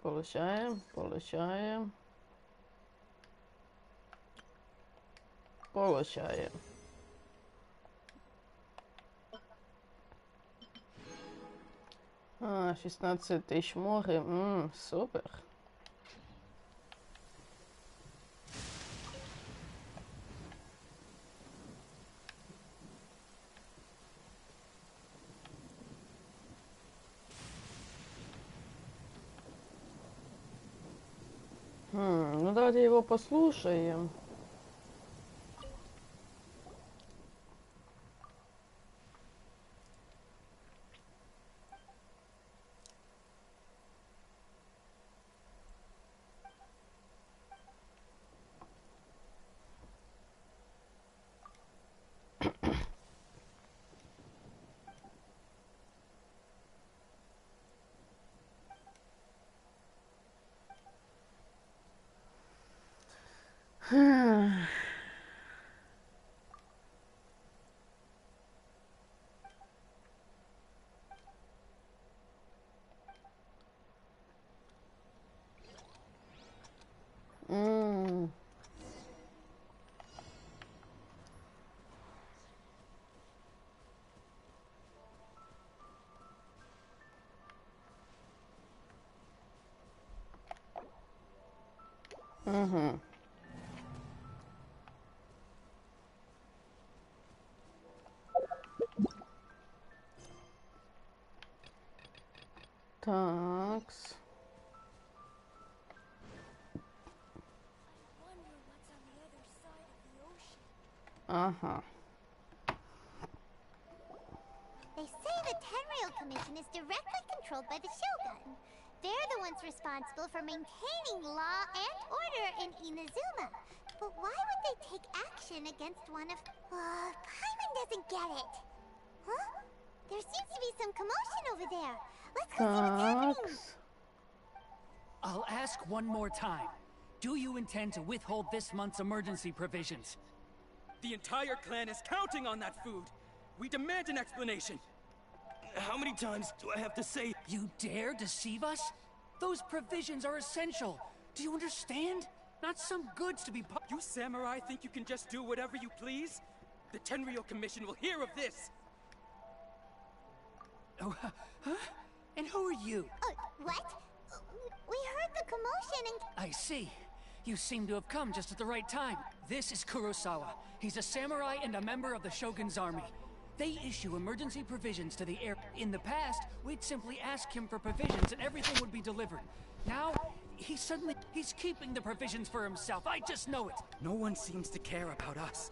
Получаем, получаем. Получаем. А, 16 тысяч море. Супер. Ну давайте его послушаем. Угу. Такс. Ага. They say the Tenryou Commission is directly controlled by the Shogun. They're the ones responsible for maintaining law and order in Inazuma. But why would they take action against one of... Paimon doesn't get it. Huh? There seems to be some commotion over there. Let's go see what's happening. I'll ask one more time. Do you intend to withhold this month's emergency provisions? The entire clan is counting on that food. We demand an explanation. How many times do I have to say? You dare deceive us? Those provisions are essential. Do you understand? Not some goods to be You samurai think you can just do whatever you please? The Tenryou Commission will hear of this. Oh, huh? And who are you? What? We heard the commotion and... I see. You seem to have come just at the right time. This is Kurosawa. He's a samurai and a member of the Shogun's army. They issue emergency provisions to the air. In the past, we'd simply ask him for provisions and everything would be delivered. Now, he's keeping the provisions for himself. I just know it. No one seems to care about us.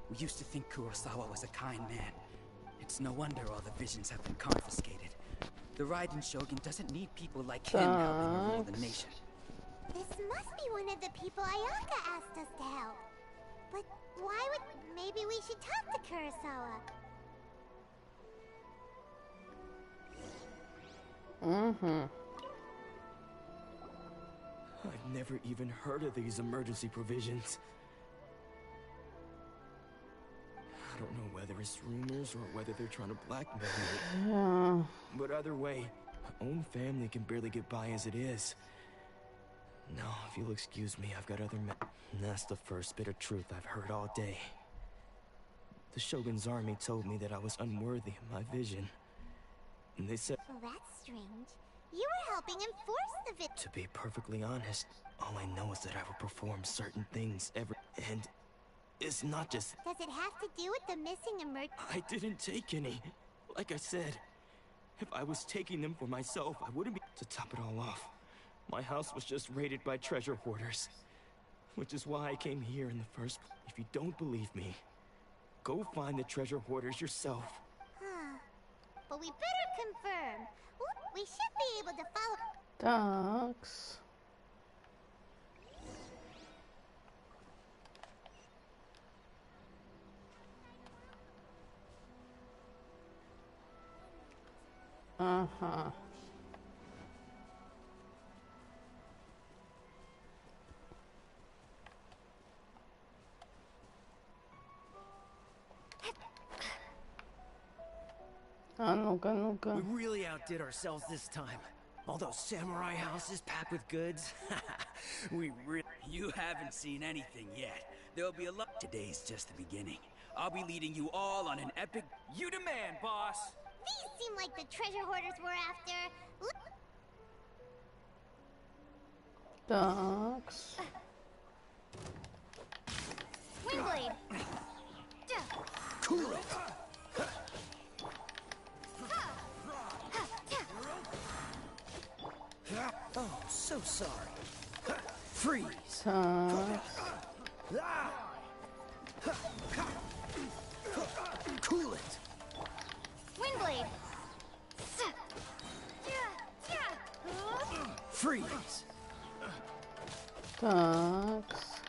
We used to think Kurosawa was a kind man. It's no wonder all the visions have been confiscated. The Raiden Shogun doesn't need people like him helping rule the nation. This must be one of the people Ayaka asked us to help. But why would... Maybe we should talk to Kurosawa. I've never even heard of these emergency provisions. I don't know whether it's rumors or whether they're trying to blackmail me. But either way, my own family can barely get by as it is. Now, if you'll excuse me, I've got other That's the first bit of truth I've heard all day. The Shogun's army told me that I was unworthy of my vision. And they said... Well, that's strange. You were helping enforce the vision. To be perfectly honest, all I know is that I will perform certain things and it's not just... Does it have to do with the missing I didn't take any. Like I said, if I was taking them for myself, I wouldn't be... To top it all off, my house was just raided by treasure hoarders. Which is why I came here in the first place. If you don't believe me, go find the treasure hoarders yourself. Huh. But we better confirm. We should be able to follow... Такс. Ага. А ну-ка, ну-ка. We really outdid ourselves this time. All those samurai houses packed with goods. You haven't seen anything yet. There'll be a lot. Today's just the beginning. I'll be leading you all on an epic. You demand, boss. These seem like the treasure hoarders we're after. Такс. Windblade. Cool. Oh, so sorry. Freeze. Такс. Cool it. Windblade. Freeze. Такс.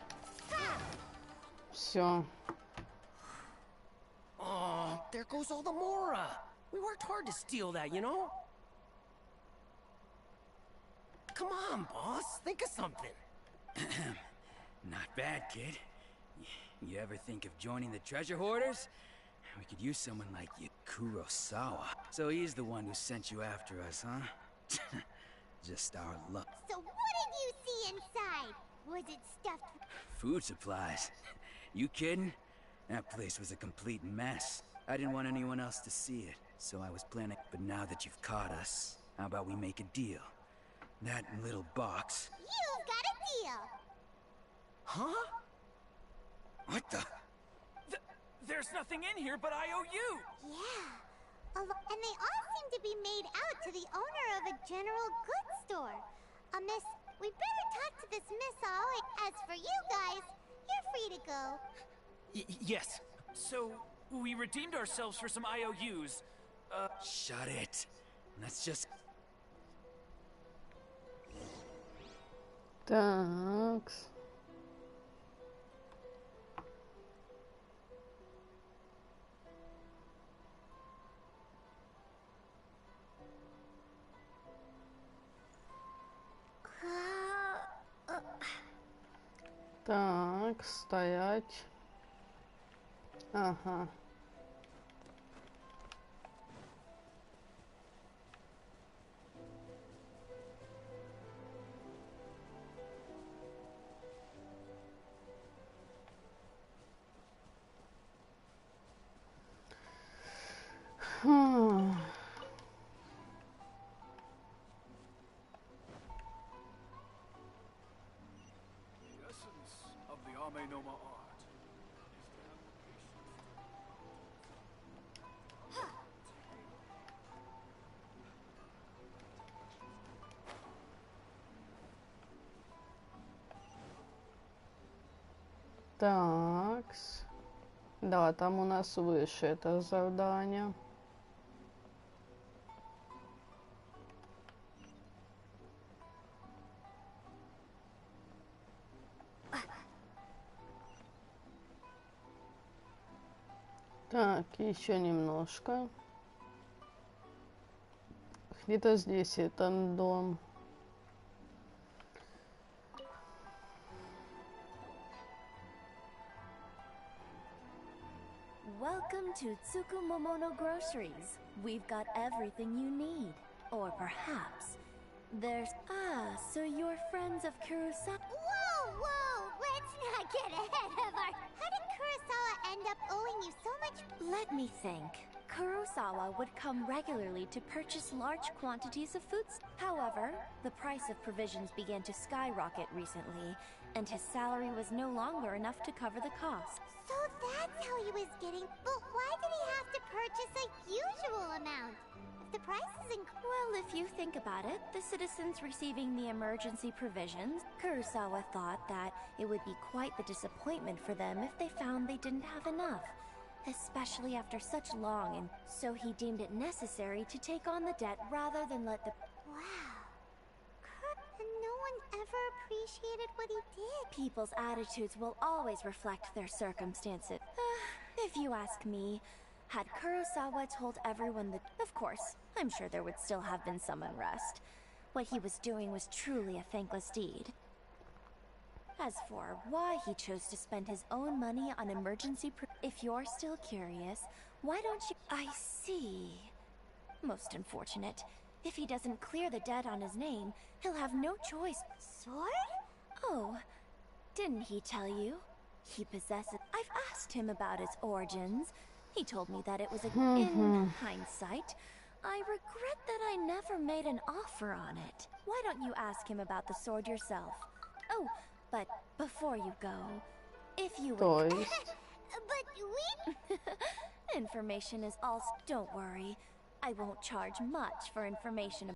Все. Oh, there goes all the Mora. We worked hard to steal that, you know? Come on, boss. Think of something. Not bad, kid. You ever think of joining the treasure hoarders? We could use someone like you. Kurosawa. So he's the one who sent you after us, huh? Just our luck. So what did you see inside? Was it stuffed? Food supplies. You kidding? That place was a complete mess. I didn't want anyone else to see it, so I was planning. But now that you've caught us, how about we make a deal? That little box. You've got a deal. Huh? What the? There's nothing in here but IOU. Yeah. And they all seem to be made out to the owner of a general goods store. Miss, we better talk to this miss all. As for you guys, you're free to go. Yes. So, we redeemed ourselves for some IOUs. Shut it. Let's just... Такс. Так, стоять. Ага. Хм. The essence of the Ame Noma art. Такс. Да, там у нас выше это задание. Так, еще немножко. Где-то здесь этот дом. Welcome to Tsukumomono Groceries. We've got everything you need. Or perhaps there's... Ah, so you're friends of Kurosawa? Whoa! Let's not get ahead of our... How did Kurosawa end up owing you so much... Let me think. Kurosawa would come regularly to purchase large quantities of foods. However, the price of provisions began to skyrocket recently, and his salary was no longer enough to cover the cost. So that's how he was getting... But why did he have to purchase a usual amount? If the price is Well, if you think about it, the citizens receiving the emergency provisions, Kurosawa thought that it would be quite the disappointment for them if they found they didn't have enough. Especially after such long, and so he deemed it necessary to take on the debt rather than let the... Wow. And no one ever appreciated what he did. People's attitudes will always reflect their circumstances. If you ask me, had Kurosawa told everyone that... Of course, I'm sure there would still have been some unrest. What he was doing was truly a thankless deed. As for why he chose to spend his own money on emergency if you're still curious, why don't you... I see. Most unfortunate. If he doesn't clear the debt on his name, he'll have no choice. Sword? Oh, didn't he tell you? He possesses... I've asked him about its origins. He told me that it was in hindsight. I regret that I never made an offer on it. Why don't you ask him about the sword yourself? Oh, but before you go, if you То would... есть... But we... Information is all... Don't worry. I won't charge much for information